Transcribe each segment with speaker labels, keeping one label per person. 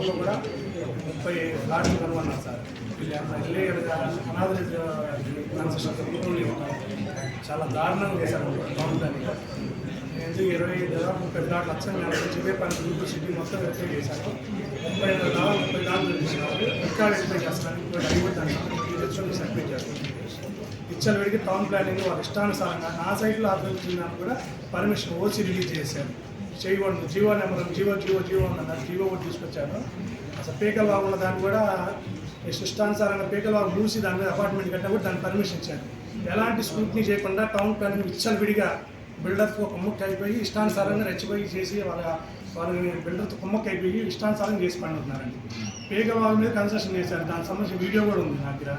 Speaker 1: టౌన్లో కూడా 30 ఫ్లాట్లు కనుగొన్నారు సార్. అనాథ చాలా దారుణంగా చేశారు టౌన్ దాన్ని. ఎందుకు 20-30 ఫ్లాట్లు లక్షలు ఇదే పని గుంటూరు సిటీ మొత్తం వెరిఫై చేశారు. 30 ఫ్లాట్లు తెచ్చినారు. ఇంకా వెరిఫై చేస్తారు. సబ్మిట్ చేస్తారు. ఇచ్చలు విడికి టౌన్ ప్లానింగ్ వాళ్ళ ఇష్టానుసారంగా నా సైట్లో ఆలోచించిన కూడా పర్మిషన్ ఓసి రిలీజ్ చేశారు. చేయకూడదు. జీవో నెంబర్ జీవో అన్నారు. జీవో కూడా తీసుకొచ్చారు. అసలు పీకల వాగు ఉన్న దాన్ని కూడా ఇష్టానుసారంగా పీకల వాగు మూసి దాని మీద అపార్ట్మెంట్ కట్టినా కూడా దాన్ని పర్మిషన్ ఇచ్చారు. ఎలాంటి స్క్రూటినీ చేయకుండా టౌన్ ప్లానింగ్ ఇచ్చలు విడిగా బిల్డర్తో కుమ్మక్కి అయిపోయి ఇష్టానుసారంగా రెచ్చిపోయి చేసి వాళ్ళని బిల్డర్తో కుమ్మక్కి అయిపోయి ఇష్టానుసారం చేసి పండుతున్నారండి. పీకల వాగు మీద కన్స్ట్రక్షన్ చేశారు. దానికి సంబంధించిన వీడియో కూడా ఉంది నా దగ్గర,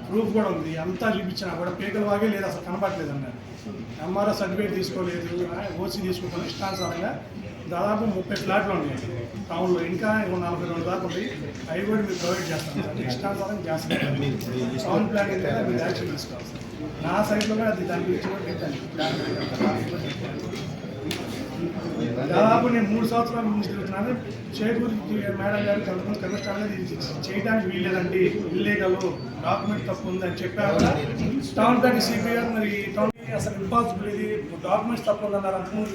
Speaker 1: ప్రూఫ్ కూడా ఉంది. అంతా చూపించినా కూడా పీకల వాగే లేదు, అసలు కనపడలేదు అన్నారు. ఎంఆర్ఓ సర్టిఫికేట్ తీసుకోలేదు, ఓసీ తీసుకోకుండా ఇష్టానుసారంగా దాదాపు 30 ఫ్లాట్లు ఉన్నాయి టౌన్లో. ఇంకా 42 దాకా ఉంది. అవి కూడా మీరు ప్రొవైడ్ చేస్తాను సార్. ఇష్టానుసారం చేస్తాను. టౌన్ ప్లానింగ్ మీద మీరు యాక్షన్ తీసుకోవాలి సార్. నా సైట్లో కూడా అది దాని గురించి కూడా దాదాపు నేను 3 సంవత్సరాల నుంచి తిరుగుతున్నాను. చేకూరి మేడం గారు కొంతమంది కమిషనర్ చేయడానికి వీల్లేదండి, ఇల్లీగల్, డాక్యుమెంట్ తప్పు ఉందని చెప్పారు. టౌన్ ప్లానింగ్ సిపి గారు మరి టౌన్ అసలు ఇంపాసిబుల్, ఇది డాక్యుమెంట్స్ తప్పు ఉందన్నారు. అంతకుముందు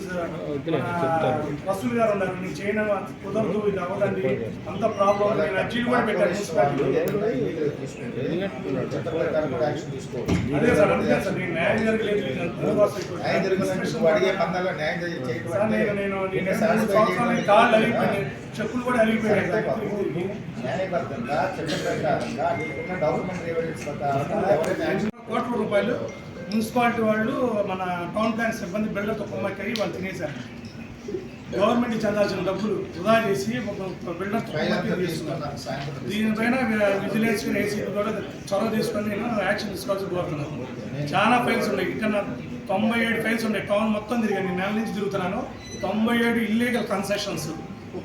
Speaker 1: వసూలు గారు ఉన్నారు, నేను చేయడం కుదరదు, ఇది అవ్వదండి, అంత ప్రాబ్లం. నేను అర్జీలు కూడా పెట్టాను మున్సిపాలిటీ. అదే సార్, అందుకే సార్ నేను న్యాయం జరగలేదు. నేను కాళ్ళు అరిగిపోయాయి, చెప్పులు కూడా అరిగిపోయాయి. ₹1,00,00,000 మున్సిపాలిటీ వాళ్ళు మన టౌన్ ప్లాన్ సిబ్బంది బిల్డర్తో కుమ్మక్కయ్యి వాళ్ళు తినేశారు. గవర్నమెంట్ చెందాల్సిన డబ్బులు వృధా చేసి బిల్డర్తో కుమ్మక్కి తీసుకున్నారు. దీనిపైన విజిలెన్స్ ఏసీపీ కూడా చొరవ తీసుకొని నేను యాక్షన్ తీసుకోవాల్సి కోరుతున్నాను. చాలా ఫైల్స్ ఉన్నాయి. ఇక్కడ 97 ఫైల్స్ ఉన్నాయి. టౌన్ మొత్తం తిరిగాను, నేను నెల నుంచి తిరుగుతున్నాను. 97 ఇల్లీగల్ కన్సెషన్స్.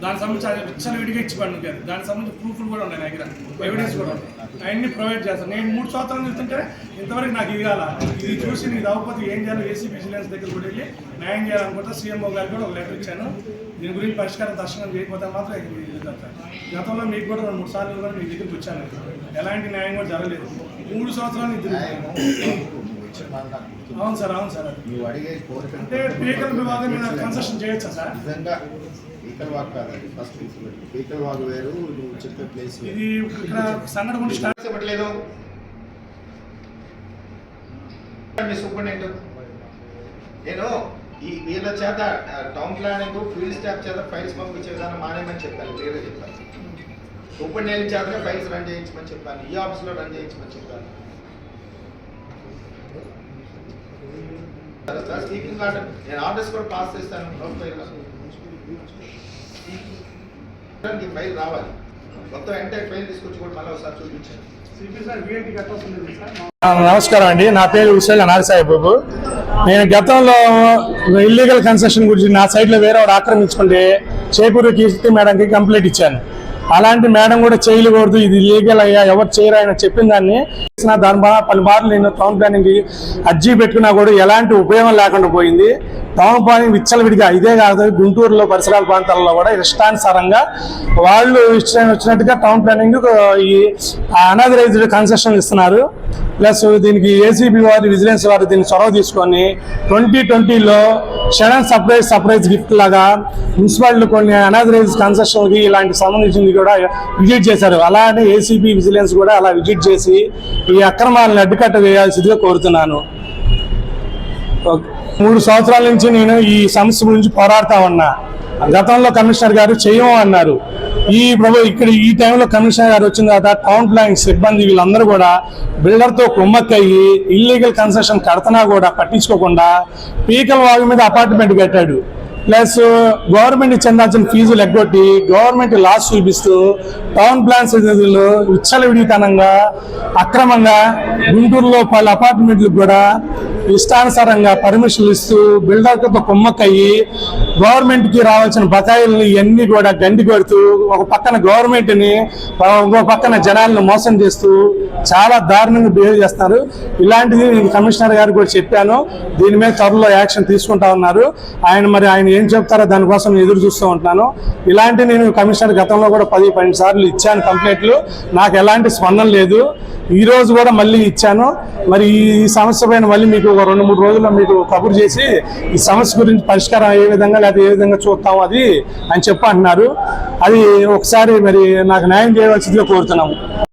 Speaker 1: దానికి సంబంధించి విచ్చలు విడిగా ఇచ్చి పండుగారు. దానికి సంబంధించి ప్రూఫ్లు కూడా ఉన్నాయి నా దగ్గర, ఎవిడెన్స్ కూడా ఉన్నాయి. అవన్నీ ప్రొవైడ్ చేస్తాను. నేను 3 సంవత్సరాలు చూస్తుంటే ఇంతవరకు నాకు ఇది కాల. ఇది చూసి నీకు అవ్వకపోతే ఏం చేయాలో ఏసీ విజిలెన్స్ దగ్గర కూడా వెళ్ళి న్యాయం చేయాలనుకుంటే సీఎంఓ గారికి కూడా ఒక లెటర్ ఇచ్చాను. దీని గురించి పరిష్కారం దర్శనం చేయకపోతే మాత్రం గతంలో మీకు కూడా 2-3 సార్లు కూడా మీ దగ్గరికి వచ్చాను. ఎలాంటి న్యాయం కూడా జరగలేదు. 3 సంవత్సరాలు ఇది. అవును సార్, అవును సార్. అంటే పీకల విభాగం మీద కన్సెషన్ చేయొచ్చా సార్?
Speaker 2: పీకల వాగు కాదండి, ఫస్ట్ పీకల వాగు వేరు, నువ్వు చెప్పే ప్లేస్
Speaker 1: ఇది. ఇక్కడ సంఘటన గురించి స్టార్ట్
Speaker 2: చెప్పట్లేదు మీ సూపరింటెండెంట్. నేను ఈ వీళ్ళ చేత టౌన్ ప్లానింగ్ ఫీల్డ్ స్టాఫ్ చేత ఫైల్స్ పంపించే విధానం మానేమని చెప్పాను, క్లియర్గా చెప్పాను. సూపరింటెండెంట్ చేతనే ఫైల్స్ రన్ చేయించమని చెప్పాను, ఈ ఆఫీస్లో రన్ చేయించమని చెప్పాను. స్పీకింగ్ ఆర్డర్ నేను ఆర్డర్స్ కూడా పాస్ చేస్తాను. ఫైల్ రావాలి, మొత్తం ఎంటైర్ ఫైల్ తీసుకొచ్చి కూడా మళ్ళీ ఒకసారి చూపించాను.
Speaker 1: నమస్కారం అండి, నా పేరు హుస్సేన్ నాగసాయి బాబు. నేను గతంలో ఇల్లీగల్ కన్స్ట్రక్షన్ గురించి నా సైడ్లో వేరే వాడు ఆక్రమించుకుంటే చేకూరు కీర్తి మేడంకి కంప్లైంట్ ఇచ్చాను. అలాంటి మేడం కూడా చేయకూడదు, ఇది లీగల్ అయ్యా, ఎవరు చేయరు ఆయన చెప్పిన దాన్ని దాని పలుమార్లు నేను టౌన్ ప్లానింగ్కి అర్జీ పెట్టుకున్నా కూడా ఎలాంటి ఉపయోగం లేకుండా పోయింది. టౌన్ ప్లానింగ్ విచ్చలవిడిగా, ఇదే కాదు గుంటూరులో పరిసరాల ప్రాంతాల్లో కూడా ఇష్టానుసారంగా వాళ్ళు వచ్చినట్టుగా టౌన్ ప్లానింగ్ ఈ అనాథరైజ్డ్ కన్సెషన్ ఇస్తున్నారు. ప్లస్ దీనికి ఏసీబీ వారి విజిలెన్స్ వారు దీన్ని చొరవ తీసుకొని 2020లో షడన్ సర్ప్రైజ్ గిఫ్ట్ లాగా మున్సిపాలిటీ కొన్ని అనాథరైజ్డ్ కన్సెషన్కి ఇలాంటి సంబంధించింది కూడా విజిట్ చేశారు. అలానే ఏసీబీ విజిలెన్స్ కూడా అలా విజిట్ చేసి ఈ అక్రమాలను అడ్డుకట్ట వేయాల్సిందిగా కోరుతున్నాను. 3 సంవత్సరాల నుంచి నేను ఈ సమస్య గురించి పోరాడుతా ఉన్నా. గతంలో కమిషనర్ గారు చేయము అన్నారు. ఇక్కడ ఈ టైంలో కమిషనర్ గారు వచ్చిన తర్వాత టౌన్ ప్లానింగ్ సిబ్బంది వీళ్ళందరూ కూడా బిల్డర్తో కుమ్మక్కయ్యి ఇల్లీగల్ కన్స్ట్రక్షన్ కడుతున్నా కూడా పట్టించుకోకుండా పీకల వాగు మీద అపార్ట్మెంట్ కట్టాడు. ప్లస్ గవర్నమెంట్ చెందాల్సిన ఫీజులు ఎగ్గొట్టి గవర్నమెంట్ లాస్ చూపిస్తూ టౌన్ ప్లాన్స్ విచ్చలవిడితనంగా అక్రమంగా గుంటూరులో పలు అపార్ట్మెంట్లకు కూడా ఇష్టానుసారంగా పర్మిషన్లు ఇస్తూ బిల్డర్తో కుమ్మక్కయ్యి గవర్నమెంట్కి రావాల్సిన బకాయిల్ని ఇవన్నీ కూడా గండి కొడుతూ ఒక పక్కన గవర్నమెంట్ని ఇంకో పక్కన జనాలను మోసం చేస్తూ చాలా దారుణంగా బిహేవ్ చేస్తున్నారు. ఇలాంటిది నేను కమిషనర్ గారు కూడా చెప్పాను. దీని మీద త్వరలో యాక్షన్ తీసుకుంటా ఉన్నారు. ఆయన ఏం చెప్తారో దానికోసం ఎదురు చూస్తూ ఉంటున్నాను. ఇలాంటి నేను కమిషనర్ గతంలో కూడా 10-12 సార్లు ఇచ్చాను కంప్లైంట్లు, నాకు ఎలాంటి స్పందన లేదు. ఈ రోజు కూడా మళ్ళీ ఇచ్చాను. మరి ఈ సమస్య పైన మళ్ళీ మీకు ఒక 2-3 రోజుల్లో మీకు కబురు చేసి ఈ సమస్య గురించి పరిష్కారం ఏ విధంగా లేకపోతే ఏ విధంగా చూస్తాం అది అని చెప్పి అంటున్నారు. అది ఒకసారి మరి నాకు న్యాయం చేయవలసిందిగా కోరుతున్నాము.